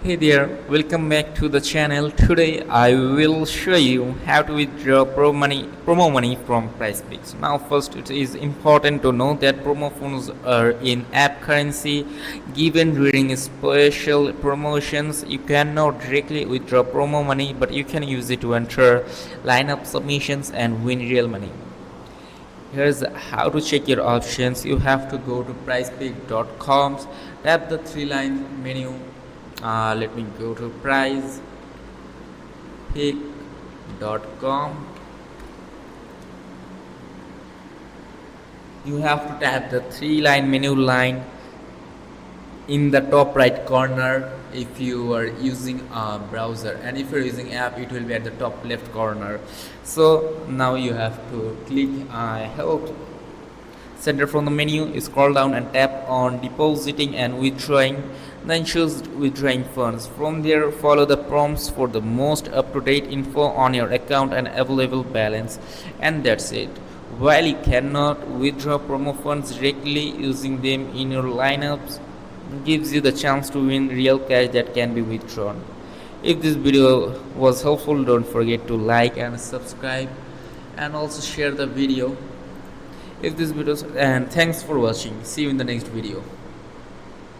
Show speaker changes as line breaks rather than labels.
Hey there, welcome back to the channel. Today I will show you how to withdraw promo money from Prizepicks. Now first it is important to know that promo funds are in-app currency given during special promotions. You cannot directly withdraw promo money, but you can use it to enter lineup submissions and win real money. Here's how to check your options. You have to go to prizepick.com, tap the three-line menu. Let me go to prizepick.com. You have to tap the three-line menu line in the top right corner if you are using a browser, and if you're using app it will be at the top left corner. So now you have to click help center from the menu, scroll down and tap on depositing and withdrawing, then choose withdrawing funds. From there follow the prompts for the most up-to-date info on your account and available balance, and that's it. While you cannot withdraw promo funds directly, using them in your lineups gives you the chance to win real cash that can be withdrawn. If this video was helpful, don't forget to like and subscribe, and also share the video if this video, and thanks for watching. See you in the next video.